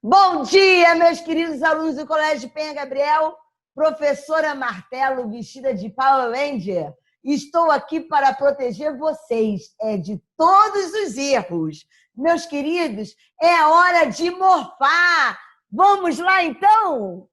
Bom dia, meus queridos alunos do Colégio Penha Gabriel, professora Martelo, vestida de Power Ranger. Estou aqui para proteger vocês de todos os erros. Meus queridos, é hora de morfar. Vamos lá, então?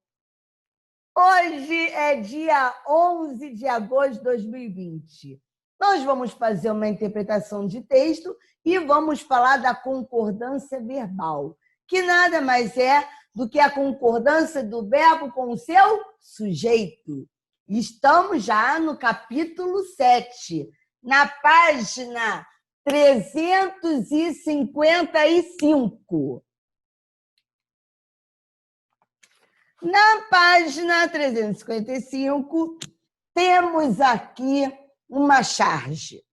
Hoje é dia 11 de agosto de 2020. Nós vamos fazer uma interpretação de texto e vamos falar da concordância verbal, que nada mais é do que a concordância do verbo com o seu sujeito. Estamos já no capítulo 7, na página 355. Na página 355, temos aqui uma charge.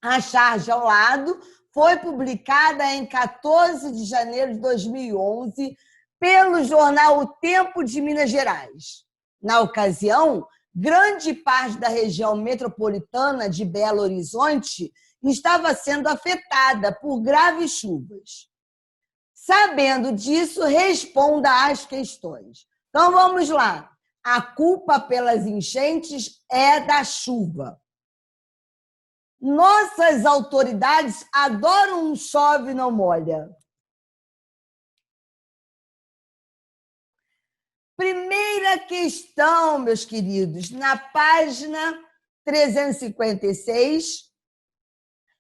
A charge ao lado foi publicada em 14 de janeiro de 2011 pelo jornal O Tempo de Minas Gerais. Na ocasião, grande parte da região metropolitana de Belo Horizonte estava sendo afetada por graves chuvas. Sabendo disso, responda às questões. Então, vamos lá. A culpa pelas enchentes é da chuva. Nossas autoridades adoram um chove não molha. Primeira questão, meus queridos, na página 356,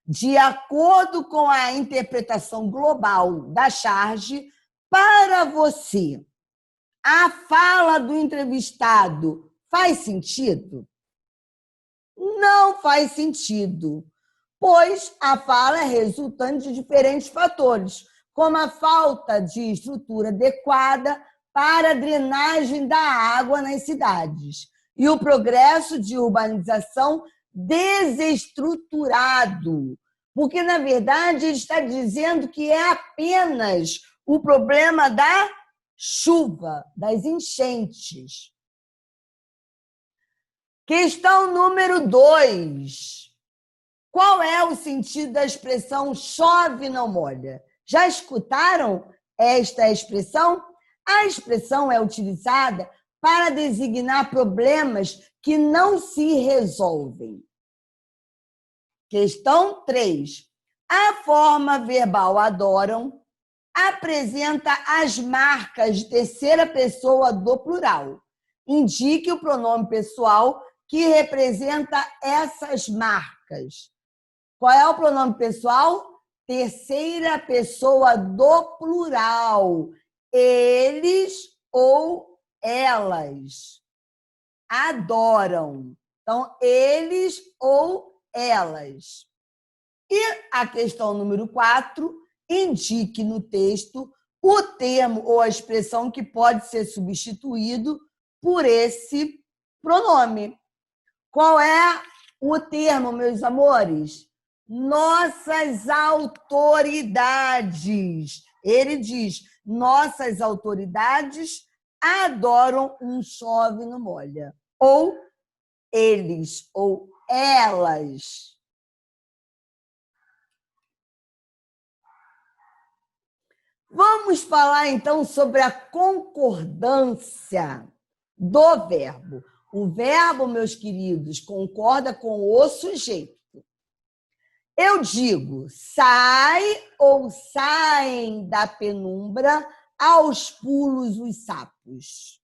de acordo com a interpretação global da charge, para você, a fala do entrevistado faz sentido? Não faz sentido, pois a fala é resultante de diferentes fatores, como a falta de estrutura adequada para a drenagem da água nas cidades e o progresso de urbanização desestruturado, porque, na verdade, ele está dizendo que é apenas o problema da chuva, das enchentes. Questão número 2. Qual é o sentido da expressão chove não molha? Já escutaram esta expressão? A expressão é utilizada para designar problemas que não se resolvem. Questão 3. A forma verbal adoram apresenta as marcas de terceira pessoa do plural. Indique o pronome pessoal que representa essas marcas. Qual é o pronome pessoal? Terceira pessoa do plural. Eles ou elas adoram. Então, eles ou elas. E a questão número 4, indique no texto o termo ou a expressão que pode ser substituído por esse pronome. Qual é o termo, meus amores? Nossas autoridades. Ele diz, nossas autoridades adoram um chove não molha. Ou eles, ou elas. Vamos falar, então, sobre a concordância do verbo. O verbo, meus queridos, concorda com o sujeito. Eu digo, sai ou saem da penumbra aos pulos os sapos.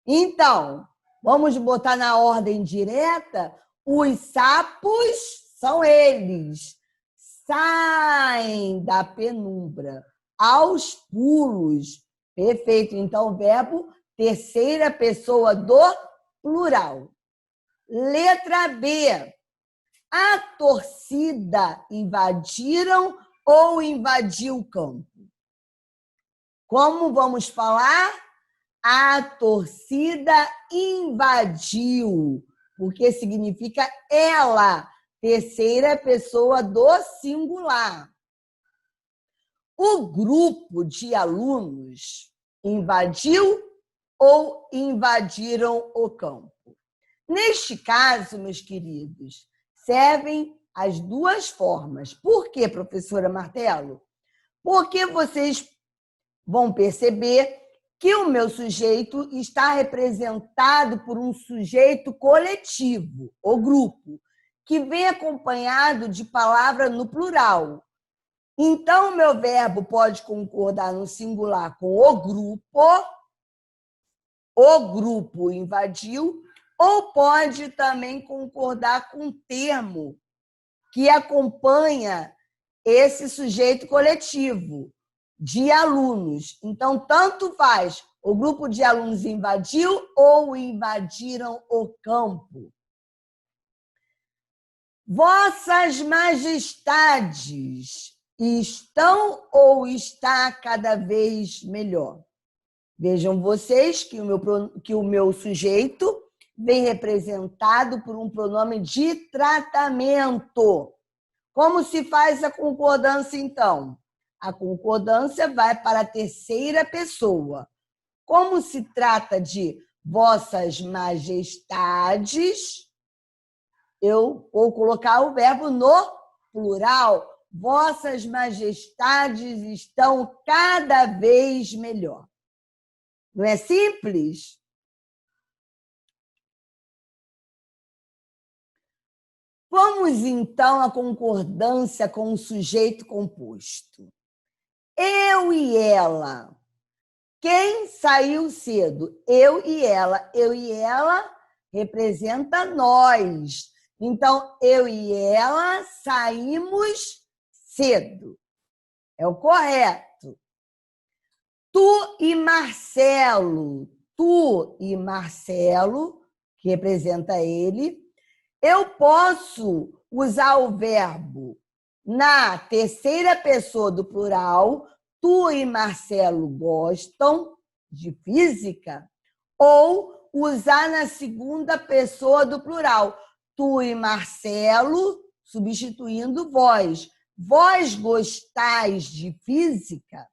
Então, vamos botar na ordem direta, os sapos são eles. Saem da penumbra aos pulos. Perfeito. Então, o verbo terceira pessoa do plural. Letra B. A torcida invadiram ou invadiu o campo? Como vamos falar? A torcida invadiu, porque significa ela, terceira pessoa do singular. O grupo de alunos invadiu ou invadiram o campo? Neste caso, meus queridos, servem as duas formas. Por quê, professora Martelo? Porque vocês vão perceber que o meu sujeito está representado por um sujeito coletivo, ou grupo, que vem acompanhado de palavra no plural. Então, o meu verbo pode concordar no singular com o grupo invadiu, ou pode também concordar com o termo que acompanha esse sujeito coletivo de alunos. Então, tanto faz, o grupo de alunos invadiu ou invadiram o campo. Vossas majestades estão ou está cada vez melhor? Vejam vocês que o meu sujeito vem representado por um pronome de tratamento. Como se faz a concordância, então? A concordância vai para a terceira pessoa. Como se trata de vossas majestades, eu vou colocar o verbo no plural. Vossas majestades estão cada vez melhor. Não é simples? Vamos, então, à concordância com o sujeito composto. Eu e ela. Quem saiu cedo? Eu e ela. Eu e ela representa nós. Então, eu e ela saímos cedo. É o correto. Tu e Marcelo. Tu e Marcelo, que representa ele. Eu posso usar o verbo na terceira pessoa do plural. Tu e Marcelo gostam de física? Ou usar na segunda pessoa do plural. Tu e Marcelo, substituindo vós. Vós gostais de física?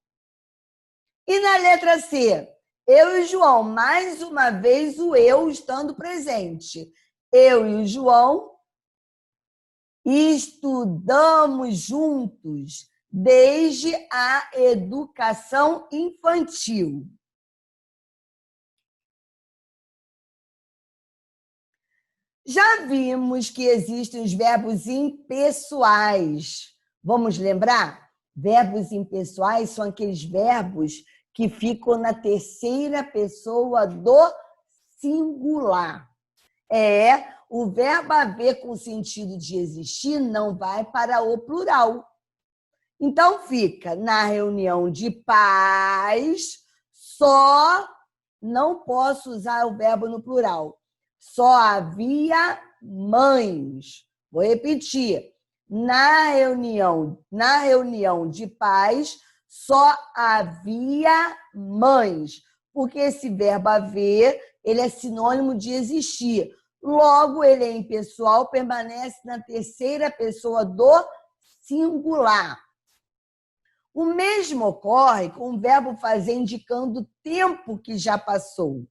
E na letra C, eu e João, mais uma vez o eu estando presente. Eu e o João estudamos juntos desde a educação infantil. Já vimos que existem os verbos impessoais. Vamos lembrar? Verbos impessoais são aqueles verbos que ficam na terceira pessoa do singular. O verbo haver com sentido de existir não vai para o plural. Então, fica na reunião de pais, só não posso usar o verbo no plural. Só havia mães. Vou repetir. Na reunião de pais, só havia mães. Porque esse verbo haver, ele é sinônimo de existir. Logo, ele é impessoal, permanece na terceira pessoa do singular. O mesmo ocorre com o verbo fazer indicando o tempo que já passou.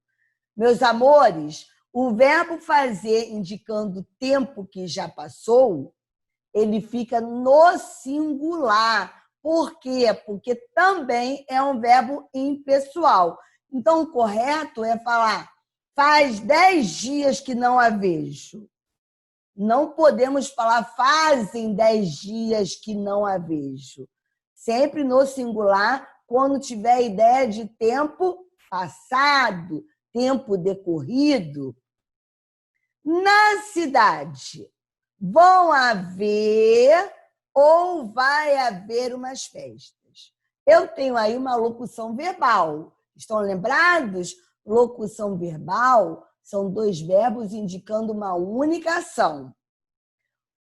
Meus amores, o verbo fazer indicando o tempo que já passou, ele fica no singular. Por quê? Porque também é um verbo impessoal. Então, o correto é falar, faz 10 dias que não a vejo. Não podemos falar, fazem 10 dias que não a vejo. Sempre no singular, quando tiver ideia de tempo passado, tempo decorrido. Na cidade, vão haver ou vai haver umas festas. Eu tenho aí uma locução verbal. Estão lembrados? Locução verbal são 2 verbos indicando uma única ação.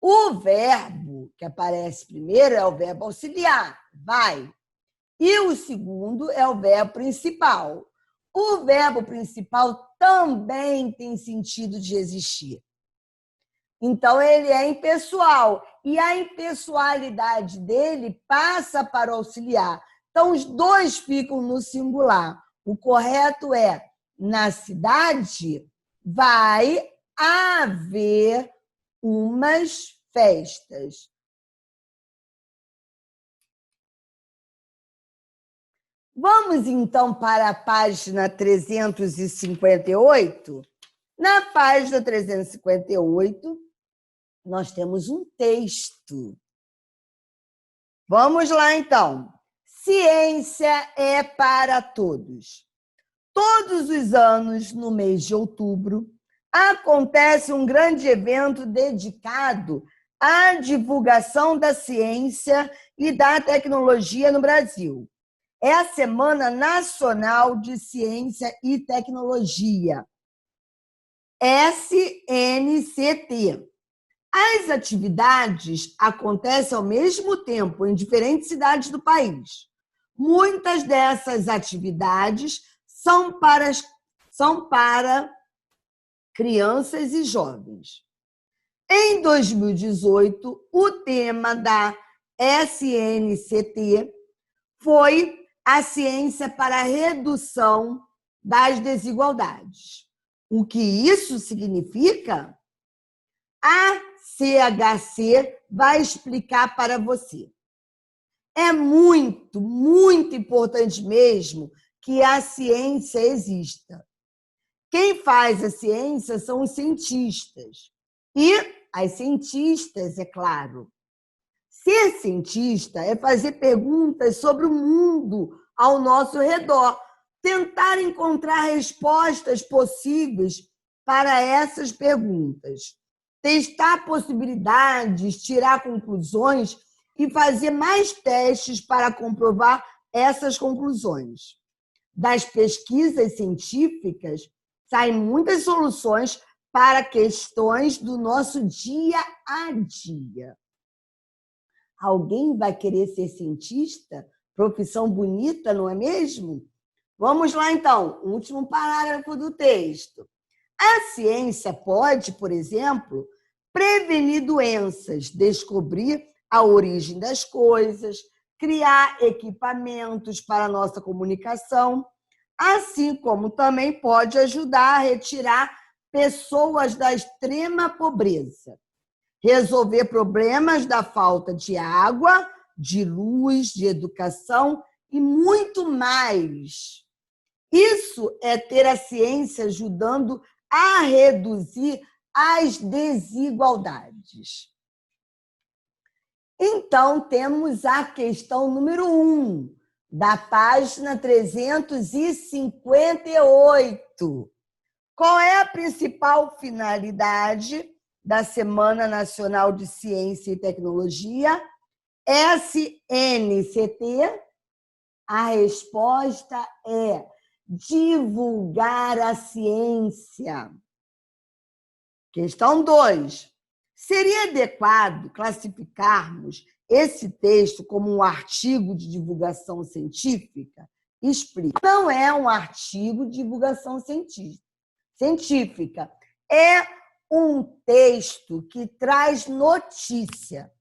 O verbo que aparece primeiro é o verbo auxiliar, vai. E o segundo é o verbo principal. O verbo principal também tem sentido de existir. Então, ele é impessoal. E a impessoalidade dele passa para o auxiliar. Então, os 2 ficam no singular. O correto é, na cidade, vai haver umas festas. Vamos, então, para a página 358. Na página 358, nós temos um texto. Vamos lá, então. Ciência é para todos. Todos os anos, no mês de outubro, acontece um grande evento dedicado à divulgação da ciência e da tecnologia no Brasil. É a Semana Nacional de Ciência e Tecnologia, SNCT. As atividades acontecem ao mesmo tempo em diferentes cidades do país. Muitas dessas atividades são para crianças e jovens. Em 2018, o tema da SNCT foi a ciência para a redução das desigualdades. O que isso significa? A CHC vai explicar para você. É muito, muito importante mesmo que a ciência exista. Quem faz a ciência são os cientistas. E as cientistas, é claro. Ser cientista é fazer perguntas sobre o mundo ao nosso redor, tentar encontrar respostas possíveis para essas perguntas, testar possibilidades, tirar conclusões e fazer mais testes para comprovar essas conclusões. Das pesquisas científicas saem muitas soluções para questões do nosso dia a dia. Alguém vai querer ser cientista? Profissão bonita, não é mesmo? Vamos lá, então. O último parágrafo do texto. A ciência pode, por exemplo, prevenir doenças, descobrir a origem das coisas, criar equipamentos para a nossa comunicação, assim como também pode ajudar a retirar pessoas da extrema pobreza, resolver problemas da falta de água, de luz, de educação e muito mais. Isso é ter a ciência ajudando a reduzir as desigualdades. Então, temos a questão número 1, da página 358. Qual é a principal finalidade da Semana Nacional de Ciência e Tecnologia, SNCT? A resposta é divulgar a ciência. Questão 2. Seria adequado classificarmos esse texto como um artigo de divulgação científica? Explica. Não é um artigo de divulgação científica. É um texto que traz notícia.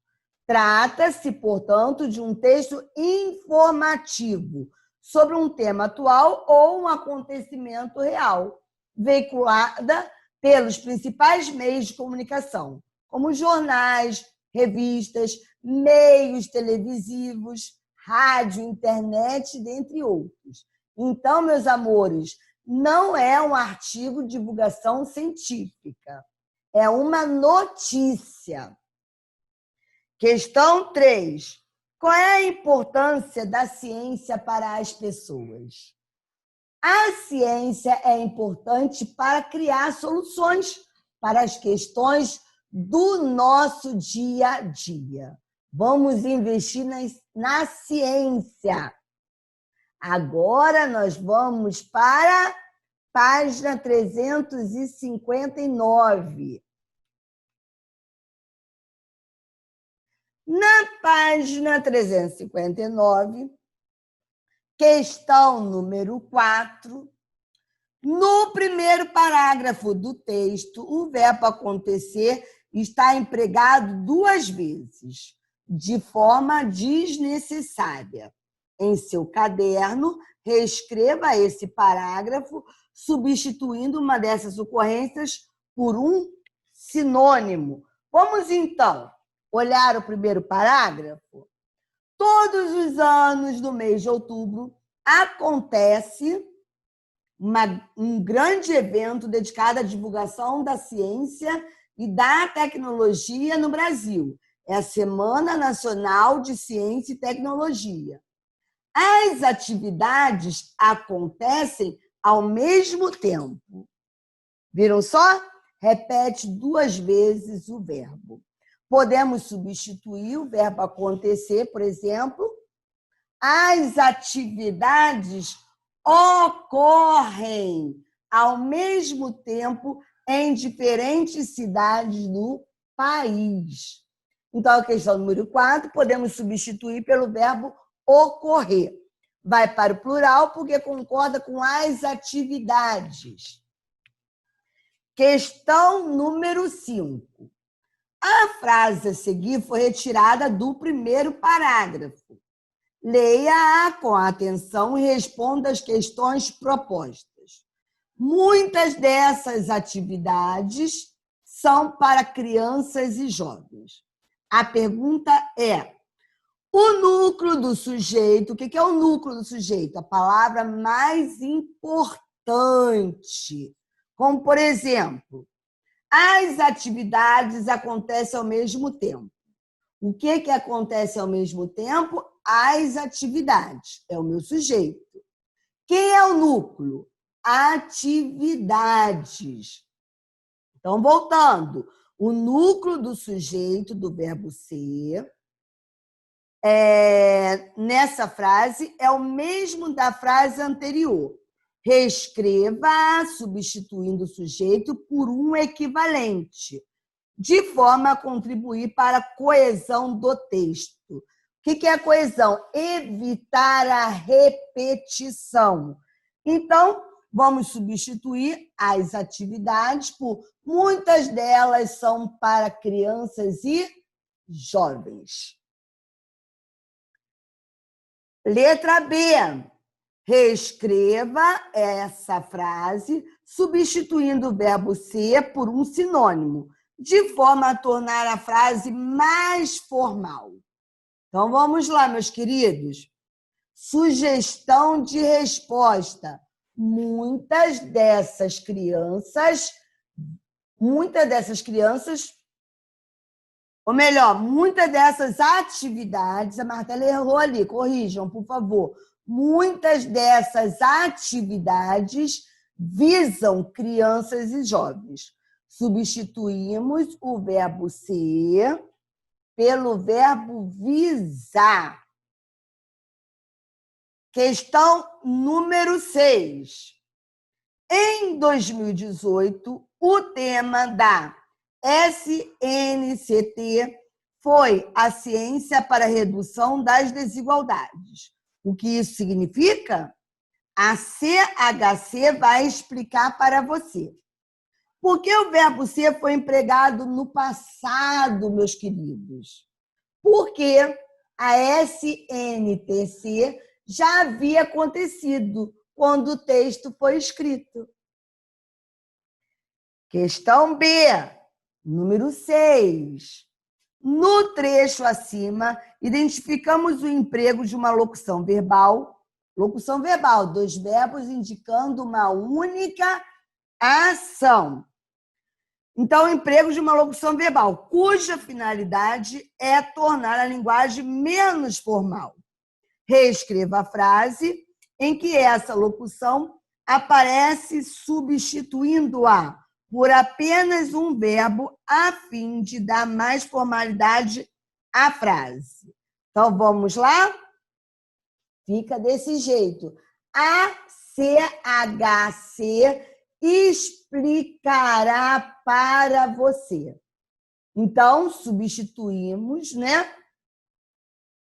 Trata-se, portanto, de um texto informativo sobre um tema atual ou um acontecimento real, veiculada pelos principais meios de comunicação, como jornais, revistas, meios televisivos, rádio, internet, dentre outros. Então, meus amores, não é um artigo de divulgação científica, é uma notícia. Questão 3. Qual é a importância da ciência para as pessoas? A ciência é importante para criar soluções para as questões do nosso dia a dia. Vamos investir na ciência. Agora nós vamos para a página 359. Na página 359, questão número 4, no primeiro parágrafo do texto, o verbo acontecer está empregado 2 vezes, de forma desnecessária. Em seu caderno, reescreva esse parágrafo, substituindo uma dessas ocorrências por um sinônimo. Vamos, então, olhar o primeiro parágrafo? Todos os anos, no mês de outubro, acontece um grande evento dedicado à divulgação da ciência e da tecnologia no Brasil. É a Semana Nacional de Ciência e Tecnologia. As atividades acontecem ao mesmo tempo. Viram só? Repete 2 vezes o verbo. Podemos substituir o verbo acontecer, por exemplo. As atividades ocorrem ao mesmo tempo em diferentes cidades do país. Então, a questão número 4, podemos substituir pelo verbo ocorrer. Vai para o plural porque concorda com as atividades. Questão número 5. A frase a seguir foi retirada do primeiro parágrafo. Leia-a com atenção e responda as questões propostas. Muitas dessas atividades são para crianças e jovens. A pergunta é: o núcleo do sujeito, o que é o núcleo do sujeito? A palavra mais importante. Como, por exemplo, as atividades acontecem ao mesmo tempo. O que acontece ao mesmo tempo? As atividades. É o meu sujeito. Quem é o núcleo? Atividades. Então, voltando. O núcleo do sujeito, do verbo ser, nessa frase, é o mesmo da frase anterior. Reescreva, substituindo o sujeito por um equivalente, de forma a contribuir para a coesão do texto. O que é a coesão? Evitar a repetição. Então, vamos substituir as atividades por muitas delas são para crianças e jovens. Letra B. Reescreva essa frase, substituindo o verbo ser por um sinônimo, de forma a tornar a frase mais formal. Então, vamos lá, meus queridos. Sugestão de resposta. Muitas dessas crianças, ou melhor, muitas dessas atividades, a Martela errou ali, corrijam, por favor. Muitas dessas atividades visam crianças e jovens. Substituímos o verbo ser pelo verbo visar. Questão número 6. Em 2018, o tema da SNCT foi a ciência para a redução das desigualdades. O que isso significa? A CHC vai explicar para você. Por que o verbo ser foi empregado no passado, meus queridos? Porque a SNTC já havia acontecido quando o texto foi escrito. Questão B, número 6. No trecho acima, identificamos o emprego de uma locução verbal, 2 verbos indicando uma única ação. Então, o emprego de uma locução verbal, cuja finalidade é tornar a linguagem menos formal. Reescreva a frase em que essa locução aparece substituindo-a por apenas um verbo a fim de dar mais formalidade à frase. Então, vamos lá? Fica desse jeito. A CHC explicará para você. Então, substituímos,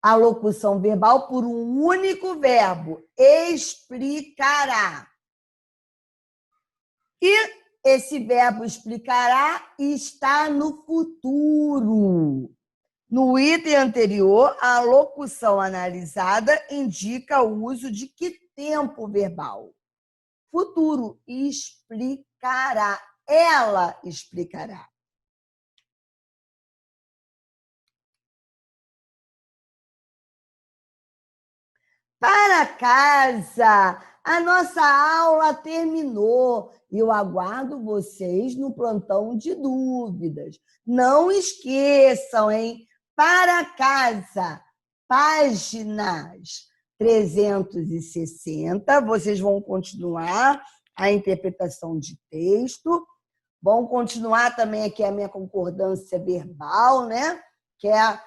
a locução verbal por um único verbo, explicará. E esse verbo explicará está no futuro. No item anterior, a locução analisada indica o uso de que tempo verbal? Futuro. Explicará. Ela explicará. para casa. A nossa aula terminou. Eu aguardo vocês no plantão de dúvidas. Não esqueçam, hein? Para casa, páginas 360. Vocês vão continuar a interpretação de texto. Vão continuar também aqui a minha concordância verbal, né? Que é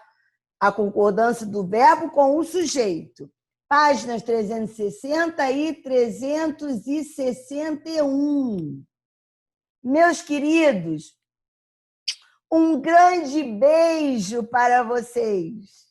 a concordância do verbo com o sujeito. Páginas 360 e 361. Meus queridos, um grande beijo para vocês.